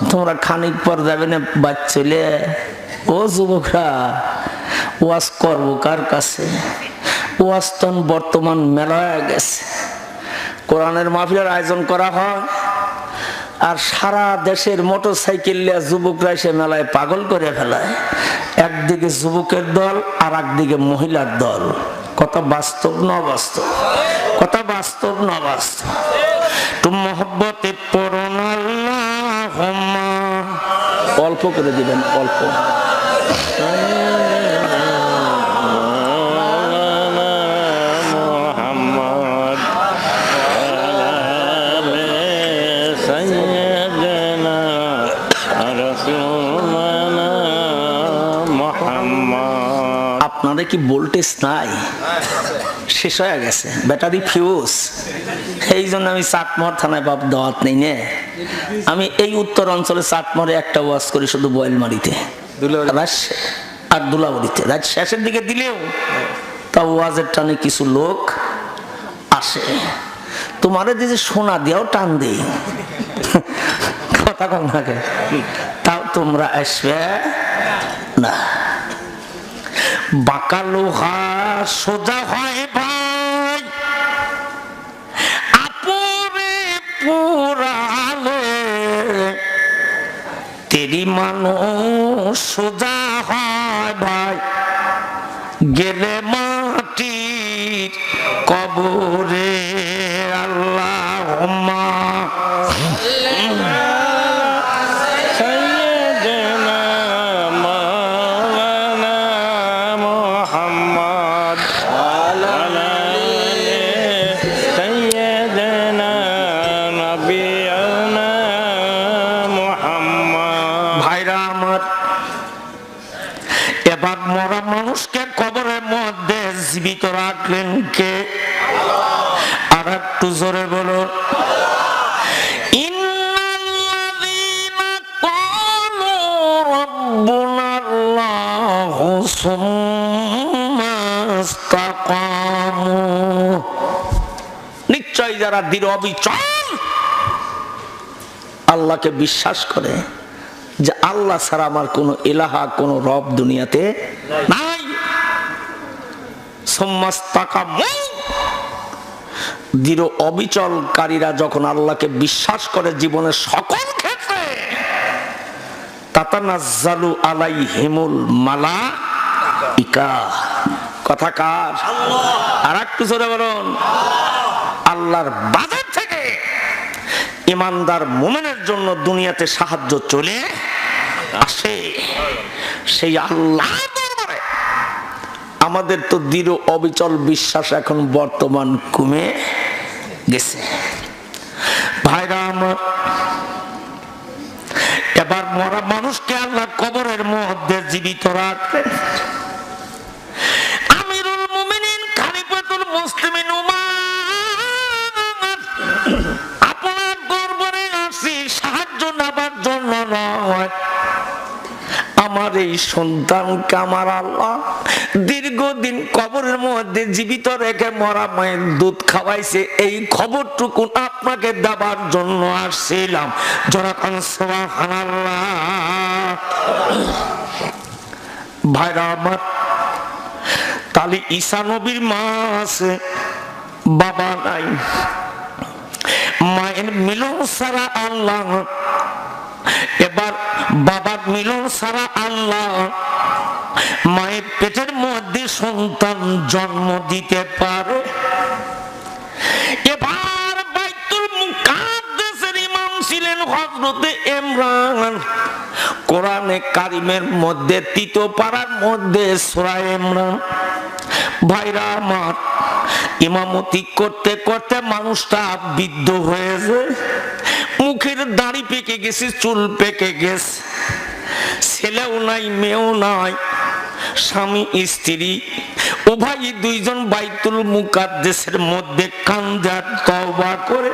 তোমরা খানিক পর যাবে না বাচ্চলে ও যুবকরা ওয়াজ করবো কার কাছে? ওয়াজ তো বর্তমান মেলা হয়ে গেছে। কোরআনের মাহফিলের আয়োজন করা হয় আর সারা দেশের মোটর সাইকেল যুবকরা এসে মেলায় পাগল করে ফেলায়। একদিকে যুবকের দল আর একদিকে মহিলার দল। কথা বাস্তব না বাস্তব? কথা বাস্তব না বাস্তব? তুম মোহব্বতে পড়ুন আল্লাহুম্মা, অল্প করে দিবেন, অল্প। আপনাদের কি ভোল্টেজ নাই? শেষ হয়ে গেছে, ব্যাটারি ফিউজ। এই জন্য আমি চাটমোহর থানায় বাপ দাওয়াত নেই নে। আমি এই উত্তর অঞ্চলে চাটমোহরে একটা ওয়াজ করি, শুধু বয়েলমারিতে আর দুলাবাড়িতে। রাত শেষের দিকে দিলেও তা ওয়াজের টানে কিছু লোক আসে। তোমারে যে সোনা দিয়াও টান দেই, কথা কম থাকে, তাও তোমরা আসবে না। বাঁকা লোহা সোজা হয় ভাই, আপরে পুরালে তেরি মানুষ সোজা হয় ভাই, গেলে মাটির কবরে। আল্লাহুম্মা মরা মানুষকে কবরের মধ্যে জীবিত রাখলেন কে? আর একটু জোরে বলো। ইন্নাল্লাযীনা ক্বালু রাব্বুনাল্লাহু সুম্মা ইসতাকামু, নিশ্চয় যারা দৃঢ় অবিচল আল্লাহকে বিশ্বাস করে যে আল্লাহ ছাড়া আমার কোন ইলাহা, কোন রব দুনিয়াতে নাই। দৃঢ় অবিচলকারীরা যখন আল্লাহকে বিশ্বাস করে জীবনের সকল ক্ষেত্রে, তাতানাজ্জালু আলাইহিমুল মালাইকা। কথা কার? আর একটু জোরে বলুন। আল্লাহর বাজার থেকে ইমানদার মুমিনের জন্য দুনিয়াতে সাহায্য চলে আসে। সেই আল্লাহ দরবারে আমাদের তো দৃঢ় অবিচল বিশ্বাস এখন বর্তমান কমে গেছে। ভাইরা আমার, এবার মরা মানুষকে আল্লাহ কবরের মধ্যে জীবিত রাখবে। আমিরুল মুমিনিন খলিফাতুল মুসলিমিন উমর আপনার দরবারে আসি সাহায্য নেবার জন্য নয়। আমার এই সন্তানকে আমার আল্লাহ দীর্ঘদিন কবরের মধ্যে জীবিত রেখে মরা মায়ের দুধ খাওয়াইছে, এই খবরটুকু আপনাকে দেবার জন্য আসছিলাম। যখন সুবহানাল্লাহ। ভাইরা আমার, তাহলে ঈসা নবীর মা আছে, বাবা নাই। মায়ের মিলন ছাড়া আল্লাহ, এবার বাবার মিলন ছাড়া আল্লাহ মায়ের পেটের মধ্যে সন্তান জন্ম দিতে পারে। এবার বাইতুল মুকাদ্দাসের ইমাম ছিলেন হযরতে ইমরান। কোরআনে কারিমের মধ্যে তৃতীয় পারার মধ্যে সূরা ইমরান। ভাইরা আমার, ইমামতি করতে করতে মানুষটা বৃদ্ধ হয়েছে, মুখের দাড়ি পেকে গেছে, চুল পেকে গেছে, ছেলেও নাই মেয়েও নাই, স্বামী স্ত্রী উভয় দুইজন বাইতুল মুকাদ্দাসের মধ্যে কান্দা তওবা করে।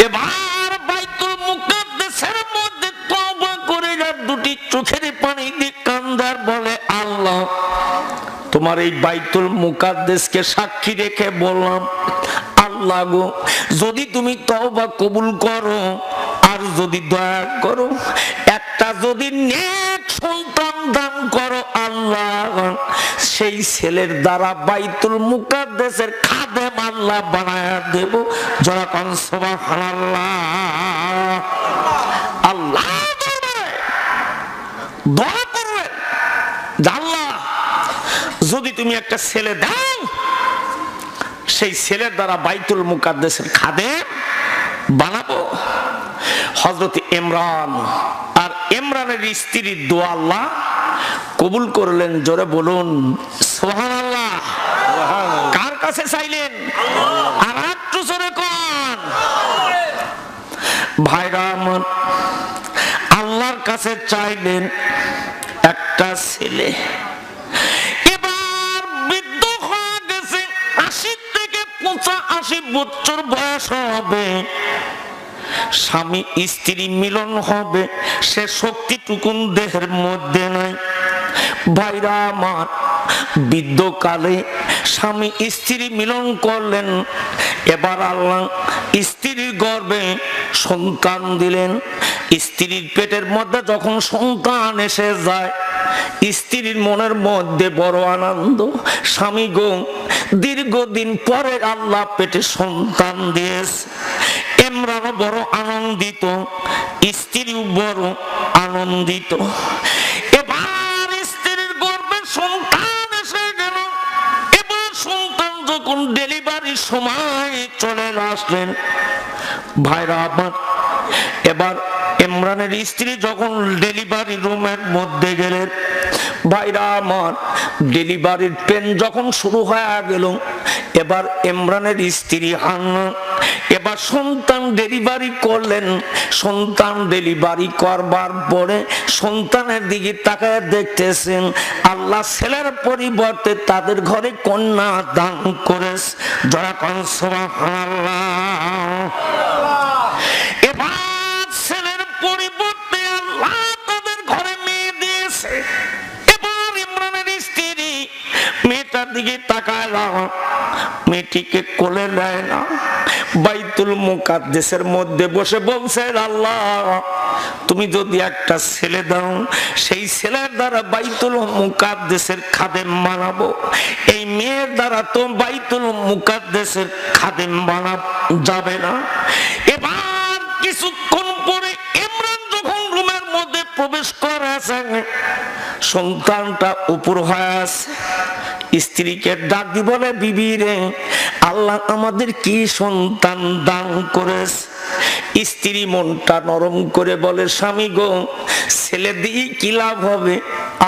এবার বাইতুল মুকাদ্দাসের মধ্যে তওবা করে দুটি চোখের পানি দিয়ে কান্দার বলে, আল্লাহ তোমার এই বাইতুল মুকাদ্দাসকে সাক্ষী রেখে বললাম, আল্লাহ গো, যদি তুমি তওবা কবুল করো আর যদি দয়া করো, একটা যদি নেক সন্তান দান করো আল্লাহ, সেই ছেলের দ্বারা বাইতুল মুকাদ্দাসের খাদেম আল্লাহ বানায়া দেব। যারা কোন সুবহানাল্লাহ। আল্লাহ দোয়া করবেন, আল্লাহ যদি তুমি একটা ছেলে দাও, সেই ছেলের দ্বারা বাইতুল মুকাদ্দাসের খাদেম বানাবো। হযরত ইমরান আর ইমরানের স্ত্রীর দোয়া আল্লাহ কবুল করলেন। জোরে বলুন সুবহানাল্লাহ। কার কাছে চাইলেন? আর একটু জোরে কোন ভাইরা আমার, আল্লাহর কাছে চাইলেন একটা ছেলে। এবার বৃদ্ধ হয়ে গেছে, ৮০ থেকে ৮৫ বছর বয়স হবে, স্বামী স্ত্রী মিলন হবে, সে শক্তিটুকুন দেহের মধ্যে নাই। ভাইরা আমার, বৃদ্ধকালে স্বামী স্ত্রী মিলন করলেন। এবার আল্লাহ স্ত্রীর গর্ভে সন্তান দিলেন। স্ত্রীর পেটের মধ্যে যখন সন্তান এসে যায়, স্ত্রীর মনের মধ্যে বড় আনন্দ। স্বামী গো, দীর্ঘদিন পরে আল্লাহ পেটে সন্তান দিয়েছে। ইমরানও বড় আনন্দিত, স্ত্রীও বড় আনন্দিত। এবার স্ত্রীর গর্ভে সন্তান এসে গেল। এবার সন্তান যখন ডেলিভারির সময় চলে আসলেন, ভাইরা আমার, এবার ইমরানের স্ত্রী যখন ডেলিভারি রুমের মধ্যে গেলেন, ভাইরা আমার, ডেলিভারির পেন যখন শুরু হয়ে গেল, এবার ইমরানের স্ত্রী হান্না এবার সন্তান ডেলিভারি করলেন। সন্তান ডেলিভারি করবার পরে সন্তানের দিকে তাকায় দেখতেছেন আল্লাহ ছেলের পরিবর্তে তাদের ঘরে কন্যা দান করেছে। যারা কোন সুবহানাল্লাহ। এবার ছেলের পরিবর্তে আল্লাহ তাদের ঘরে মেয়ে দিয়েছে। এবার ইমরানের স্ত্রী মেয়েটার দিকে তাকায় না, মেয়েটিকে কোলে নেয় না, বাইতুল মুকাদ্দাসের মধ্যে বসে বলছে, আল্লাহ তুমি যদি একটা ছেলে দাও, সেই ছেলের দ্বারা বাইতুল মুকাদ্দাসের খাদেম বানাবো। এই মেয়ের দ্বারা তো বাইতুল মুকাদ্দাসের খাদেম বানাবো যাবে না। এবার কিছুক্ষণ পরে ইমরান যখন রুমের মধ্যে প্রবেশ করেছে, সন্তানটা উপর হয়ে আছে। স্ত্রীকে ডাক দি বলে, বিবি রে, আল্লাহ আমাদের কি সন্তান দান করেছে। স্ত্রী মনটা নরম করে বলে, স্বামী গো, ছেলে দিয়ে কি লাভ হবে,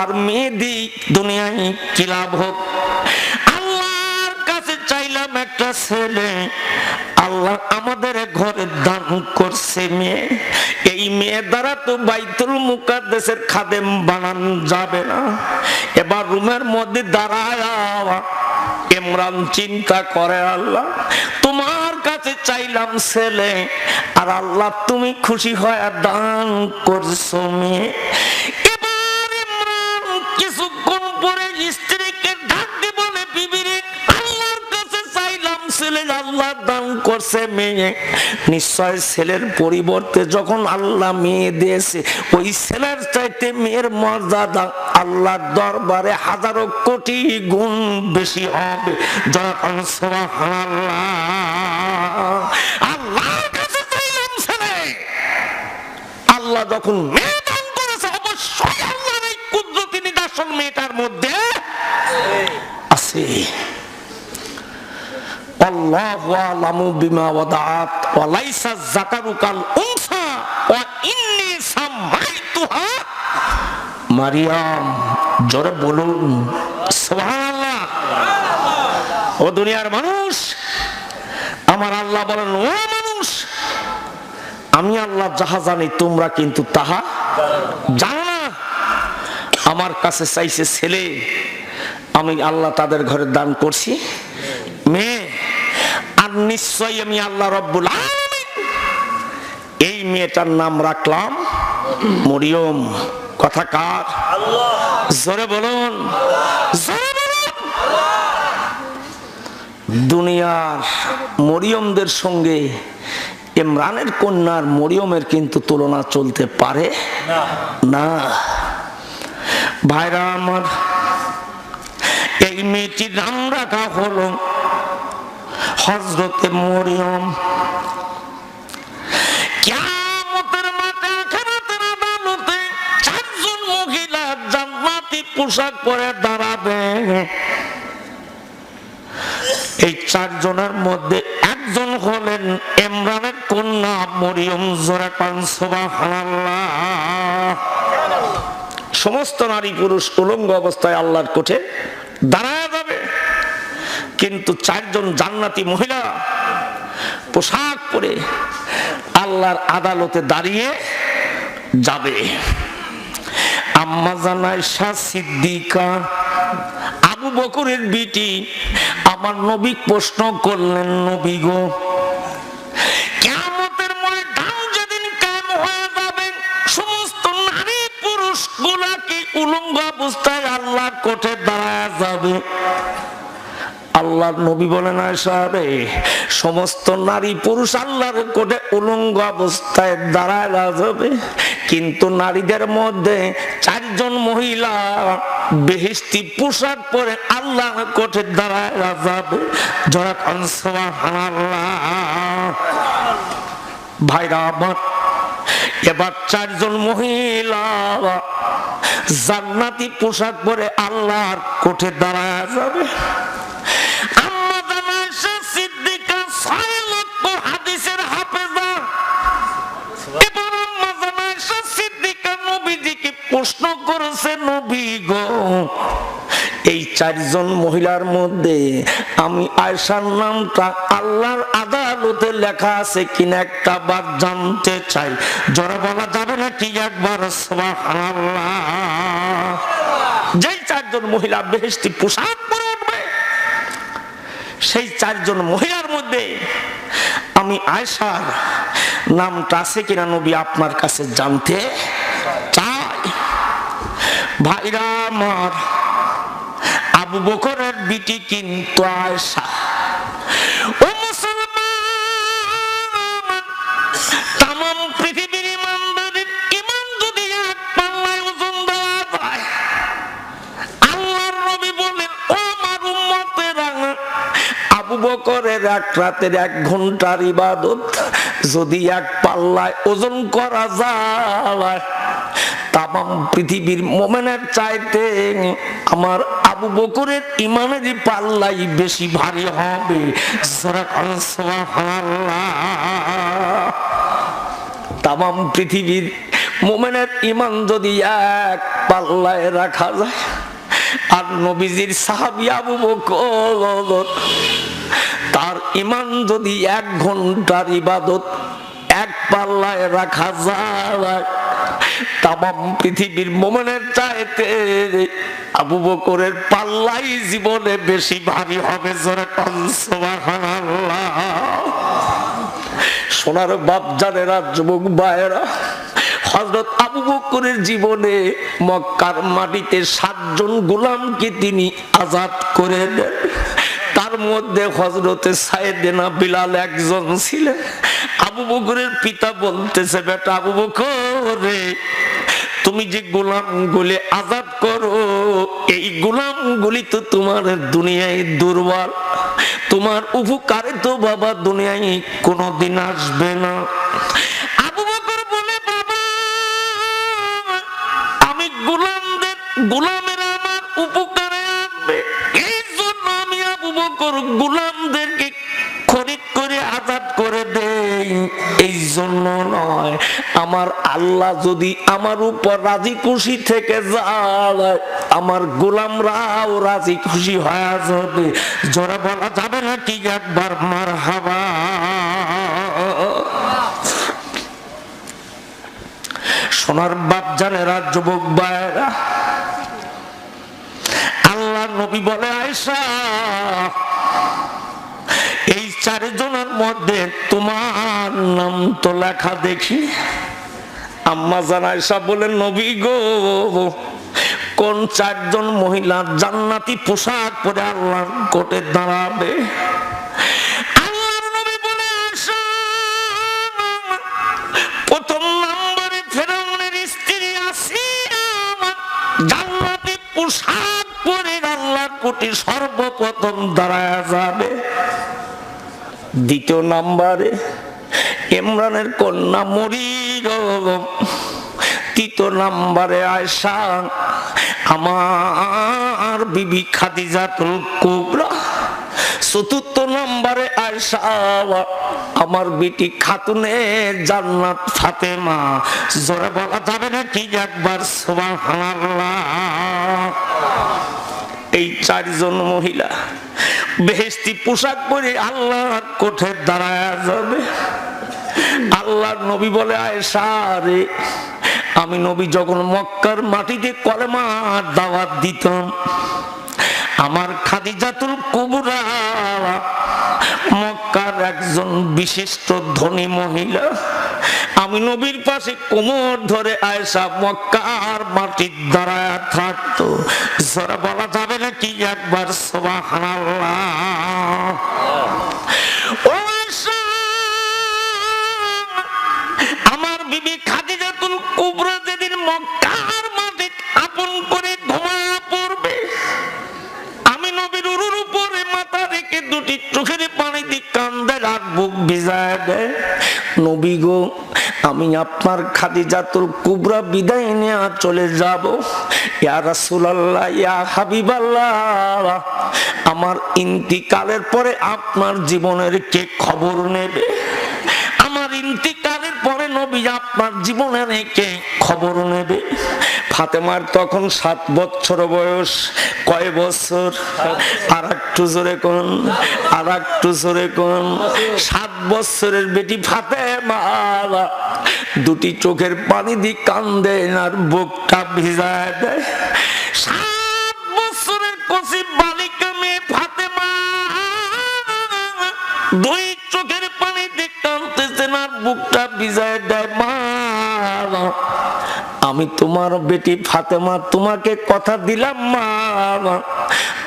আর মেয়ে দিয়ে দুনিয়ায় কি লাভ হোক। আল্লাহর কাছে চাইলাম একটা ছেলে, আল্লাহ আমাদের ঘরে দান করছে মেয়ে। এই মেয়ে দ্বারা তো বাইতুল মুকাদ্দাসের খাদেম বানানো যাবে না। এবার রুমের মধ্যে দাঁড়ায় ইমরান চিন্তা করে, আল্লাহ তোমার কাছে চাইলাম ছেলে, আর আল্লাহ তুমি খুশি হয়ে দান করছো মেয়ে। এবার ইমরান কিছুক্ষণ পরে স্ত্রীকে ডাক দিয়ে বলে, বিবিরে, আল্লাহর কাছে চাইলাম ছেলে, আল্লাহ দান করছে মেয়ে। নিশ্চয় ছেলের পরিবর্তে যখন আল্লাহ মেয়ে দিয়েছে, ওই ছেলের চাইতে মেয়ের মর্যাদা আল্লাহর দরবারে হাজারো কোটি গুণ বেশি হবে। যখন সুবহানাল্লাহ, আল্লাহর কাছে চাইলাম ছেলে, আল্লাহ যখন মেয়ে দান করেছে, অবশ্যই আল্লাহর এই কুদরতি নিদর্শন মেয়েটার মধ্যে আছে। আল্লাহু আ'লামু বিমা ওয়াদাআত ওয়া লাইসা যাকারু কাল উনসা ওয়া ইন্নী সামাইতুহা মারিয়াম। জোরে বলুন সুবহানাল্লাহ। ও দুনিয়ার মানুষ, আমার আল্লাহ বলেন, ও মানুষ, আমি আল্লাহ যাহা জানি তোমরা কিন্তু তাহা জানো না। আমার কাছে চাইছে ছেলে, আমি আল্লাহ তাদের ঘরে দান করছি মেয়ে। আর নিশ্চয়ই আমি আল্লাহ রব্বুল আলামিন এই মেয়েটার নাম রাখলাম মরিয়ম। কথা কার? আল্লাহ। জোরে বলুন, জোরে বলুন। দুনিয়ার মরিয়মদের সঙ্গে ইমরানের কন্যার মরিয়মের কিন্তু তুলনা চলতে পারে না। ভাইরা আমার, এই মেয়েটির নাম রাখা হলো হযরতে মরিয়ম। কিয়ামতের মাঠে আখিরাতের আদালতে চারজন মহিলা জান্নাতি পোশাক পরে দাঁড়াবে। এই চারজনের মধ্যে একজন হলেন ইমরানের কন্যা মরিয়ম। জোরে কান সুবহানাল্লাহ। সমস্ত নারী পুরুষ উলঙ্গ অবস্থায় আল্লাহর কোঠে দাঁড়ায় যাবে, কিন্তু চারজন জান্নাতি মহিলা পোশাক পরে আল্লাহর আদালতে দাঁড়িয়ে যাবে। আম্মা জান আয়েশা সিদ্দিকা, আবু বকরের বিটি, আমার নবী প্রশ্ন করলেন, নবী গো, কিয়ামতের ময়দান যেদিন কায়েম হয়ে যাবে, সমস্ত নারী পুরুষ গুলা কি উলঙ্গ অবস্থায় আল্লাহর কোঠে দাঁড়ায় যাবে? আল্লাহর নবী বলেন, আয়েশা রে, সমস্ত নারী পুরুষ আল্লাহর কোঠে উলঙ্গ অবস্থায় দাঁড়ায় যাবে, কিন্তু নারীদের মধ্যে চারজন মহিলা বেহেশতি পোশাক পরে আল্লাহর কোঠে দাঁড়ায় যাবে। যারা কান সুবহানাল্লাহ। ভাইরা আমার, এবার চারজন মহিলা জান্নাতি পোশাক পরে আল্লাহর কোঠে দাঁড়ায় যাবে। আম্মা জান আয়েশা সিদ্দিকা 6 লক্ষ হাদিসের হাফেজা। এবার আম্মা জান আয়েশা সিদ্দিকা নবীজিকে প্রশ্ন করেছে, নবী গো, এই চারজন মহিলার মধ্যে আমি আয়েশার নামটা আল্লাহর আদালতে লেখা আছে কিনা একটা বার জানতে চাই। জোরে বলা যাবে না কি একবার সুবহানাল্লাহ? যেই চারজন মহিলা বেহেশতি পোশাক পরে উঠবে, সেই চারজন মহিলার মধ্যে আমি আয়েশার নামটা আছে কিনা নবী আপনার কাছে জানতে চাই। ভাইরা আমার, আবু বকরের বিটি কিন্তু আয়েশা। ও মুসলমান, তামাম পৃথিবীর ইমানদারের ইমান যদি এক পাল্লায় ওজন দেওয়া যায়, আল্লাহর নবী বলেন, ও আমার উম্মতেরা, আবু বকরের এক রাতের 1 ঘন্টার ইবাদত যদি এক পাল্লায় ওজন করা যায়, তামাম পৃথিবীর মুমিনের চাইতে আমার আবু বকরের ইমানের পাল্লাই বেশি ভারী হবে। সুবহানাল্লাহ। তামাম পৃথিবীর মুমিনের ঈমান যদি এক পাল্লায় রাখা যায়, আর নবীজির সাহাবী আবু বকর, তার ঈমান যদি 1 ঘন্টার ইবাদত এক পাল্লায় রাখা যায়, তামাম পৃথিবীর মুমিনের চাইতে আবু বকরের পাল্লাই জীবনে বেশি ভারী হবে। জোরে কান সুবহানাল্লাহ। সোনার বাপ জানেরা, যুবক ভাইয়েরা, হযরত আবু বকরের জীবনে মক্কার মাটিতে 7 জন গোলামকে তিনি আজাদ করে দেন। তার মধ্যে হযরতে সাইয়েদনা বিলাল একজন ছিলেন। আবু বকরের পিতা বলতেছে, বেটা আবু বকর রে, তুমি যে গোলামগুলি আজাদ করো, এই গোলামগুলি তো তোমার দুনিয়ায় দুর্বল, তোমার উপকারে তো বাবা দুনিয়ায় কোনোদিন আসবে না। আবু বকর বলে, বাবা, আমি গোলামেরা আমার উপকারে আসবে, এই জন্য আমি আবু বকর গোলামদেরকে খরিদ করে আজাদ করে দেই। এই জন্য নয়, আমার আল্লাহ যদি আমার উপর রাজি খুশি থেকে যায়, আমার গোলামরাও রাজি খুশি হয়ে যাবে। জোরে বলা যাবে না কি একবার মারহাবা? সোনার বাপ জানেরা, যুবক ভাইয়েরা, আল্লাহ নবী বলে, আয়েশা, এই 4 জনের মধ্যে তোমার নাম তো লেখা দেখি। আম্মা জান আয়েশা বলেন, নবী গো, কোন 4 জন মহিলা জান্নাতি পোশাক পরে আল্লাহর কোঠে দাঁড়াবে? আল্লাহর নবী বলে, আয়েশা, কোটি সর্বপ্রথম দাঁড়ায় যাবে। দ্বিতীয় নাম্বারে ইমরানের কন্যা মরিয়ম, তৃতীয় নাম্বারে আয়েশা, আমার বিবি খাদিজাতুল কুবরা, চতুর্থ নাম্বারে আয়েশা আমার বেটি খাতুনে জান্নাত ফাতেমা। জোরে বলা যাবে না কি একবার সুবহানাল্লাহ? এই চারজন মহিলা বেহেশতি পোশাক পরে আল্লাহর কোঠে দাঁড়ায় যাবে। আল্লাহর নবী বলে, আয়েশা রে, আমি নবী যখন মক্কার মাটিতে কলেমার দাওয়াত দিতাম, আমার খাদিজাতুল কুবরা মক্কার একজন বিশিষ্ট ধনী মহিলা, আমি নবীর পাশে কোমর ধরে আয়েশা মক্কার মাটির দাঁড়ায় থাকতো। জোরে বলা যাবে না কি একবার সুবহানাল্লাহ? ও আয়েশা, আমার বিবি খাদিজাতুল কুবরা যেদিন মক্কার মাটি আপন করে ঘুমায়া পড়বে, আমি নবীর উরুর উপরে মাথা রেখে দুটি চোখের পানি দিয়ে কান্দে আর বুক ভিজায় দেয়। নবী গো, আমি আপনার খাদিজাতুল কুবরা বিদায় নিয়ে চলে যাব। ইয়া রাসূলুল্লাহ, ইয়া হাবিবাল্লাহ, আমার ইন্তিকালের পরে আপনার জীবনের কে খবর নেবে? আমার ইন্তিকালের পরে নবী আপনার জীবনের কে খবর নেবে? ফাতেমার তখন 7 বছর বয়স। কয় বছর? আর একটু জোরে কোন, আর একটু জোরে কোন। 7 বছরের বেটি ফাতেমা দুটি চোখের পানি দিয়ে কান্দে আর বুকটা ভিজায় দেয়। 7 বছরের কচি বালিকা মেয়ে ফাতেমা দুই চোখের পানি দিয়ে কান্দতেছে আর বুকটা ভিজায় দেয়। মা, আমি তোমার বেটি ফাতেমা, তোমাকে কথা দিলাম মা,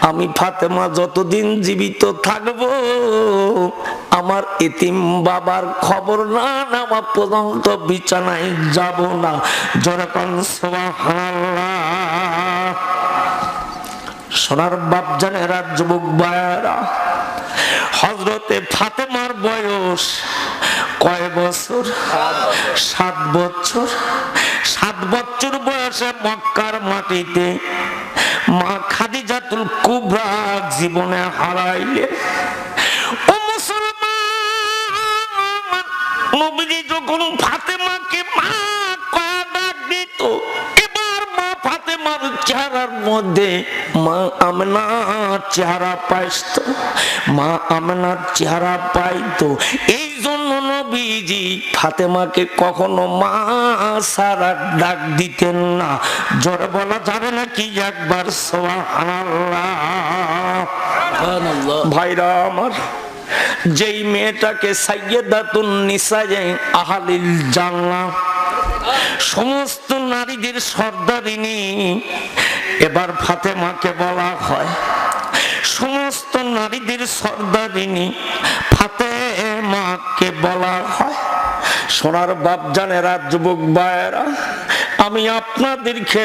আমি ফাতেমা যতদিন জীবিত থাকবো আমার এতিম বাবার খবর না নেওয়া পর্যন্ত বিছানায় যাব না। যেরকম সুবহানাল্লাহ। সোনার বাপ জানেরা, যুবক ভাইয়েরা, হযরতে ফাতেমার বয়স কয় বছর? 7 বছর। 7 বছর বয়সে মক্কার মাটিতে মা খাদিজাতুল কুবরা জীবনে হারাইলে। ও মুসলমান, নবীজি যখন ফাতেমাকে মা কয়া ডাক দিত, এবার মা ফাতেমার চেহারার মধ্যে মা আমেনার চেহারা পাইতো, মা আমেনার চেহারা পাইতো। এই জন্য নবীজি ফাতেমাকে কখনো মা সারা ডাক দিতেন না। জোরে বলা যাবে না কি একবার সুবহানাল্লাহ? ভাইরা আমার, যেই মেয়েটাকে সাইয়্যিদাতুন নিসায়ে আহলিল জান্নাহ, সমস্ত নারীদের সর্দারিনী, এবার ফাতেমাকে বলা হয় সমস্ত নারীদের সর্দারিনী ফাতেমাকে বলা হয়। সোনার বাপ জানেরা, যুবক ভাইয়েরা, আমি আপনাদেরকে